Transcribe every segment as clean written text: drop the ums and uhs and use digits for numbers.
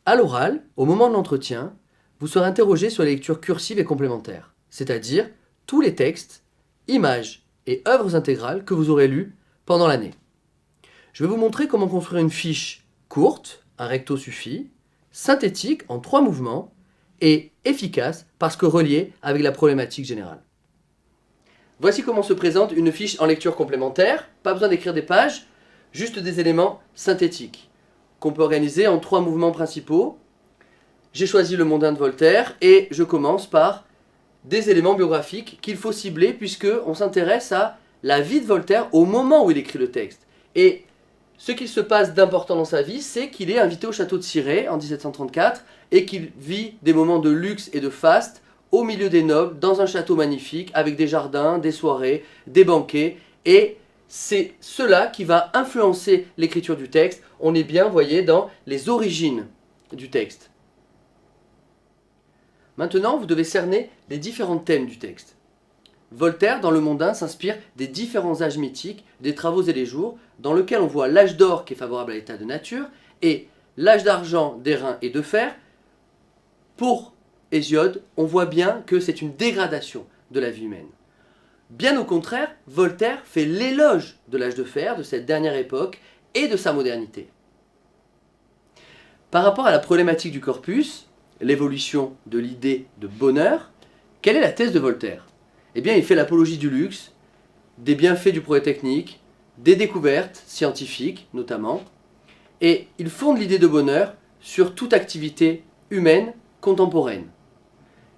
À l'oral, au moment de l'entretien, vous serez interrogé sur les lectures cursives et complémentaires, c'est-à-dire tous les textes, images et œuvres intégrales que vous aurez lues pendant l'année. Je vais vous montrer comment construire une fiche courte, un recto suffit, synthétique en 3 mouvements et efficace parce que reliée avec la problématique générale. Voici comment se présente une fiche en lecture complémentaire. Pas besoin d'écrire des pages, juste des éléments synthétiques qu'on peut organiser en 3 mouvements principaux. J'ai choisi le mondain de Voltaire et je commence par des éléments biographiques qu'il faut cibler puisqu'on s'intéresse à la vie de Voltaire au moment où il écrit le texte. Et ce qu'il se passe d'important dans sa vie, c'est qu'il est invité au château de Cirey en 1734 et qu'il vit des moments de luxe et de faste au milieu des nobles, dans un château magnifique, avec des jardins, des soirées, des banquets. Et c'est cela qui va influencer l'écriture du texte. On est bien, vous voyez, dans les origines du texte. Maintenant, vous devez cerner les différents thèmes du texte. Voltaire, dans Le Mondain, s'inspire des différents âges mythiques, des Travaux et les Jours, dans lequel on voit l'âge d'or qui est favorable à l'état de nature, et l'âge d'argent, d'airain et de fer. Pour Hésiode, on voit bien que c'est une dégradation de la vie humaine. Bien au contraire, Voltaire fait l'éloge de l'âge de fer, de cette dernière époque, et de sa modernité. Par rapport à la problématique du corpus, l'évolution de l'idée de bonheur, quelle est la thèse de Voltaire ? Eh bien, il fait l'apologie du luxe, des bienfaits du progrès technique, des découvertes scientifiques notamment, et il fonde l'idée de bonheur sur toute activité humaine contemporaine.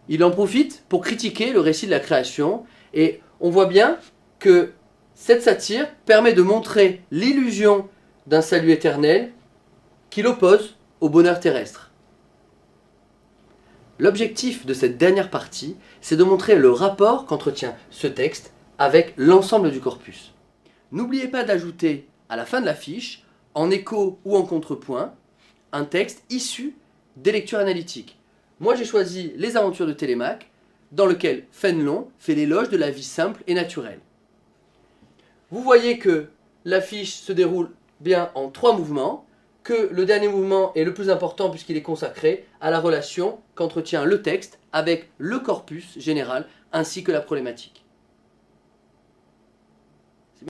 Il en profite pour critiquer le récit de la création, et on voit bien que cette satire permet de montrer l'illusion d'un salut éternel qu'il oppose au bonheur terrestre. L'objectif de cette dernière partie, c'est de montrer le rapport qu'entretient ce texte avec l'ensemble du corpus. N'oubliez pas d'ajouter à la fin de la fiche, en écho ou en contrepoint, un texte issu des lectures analytiques. Moi j'ai choisi Les Aventures de Télémaque, dans lequel Fénelon fait l'éloge de la vie simple et naturelle. Vous voyez que la fiche se déroule bien en 3 mouvements, que le dernier mouvement est le plus important puisqu'il est consacré à la relation qu'entretient le texte avec le corpus général ainsi que la problématique.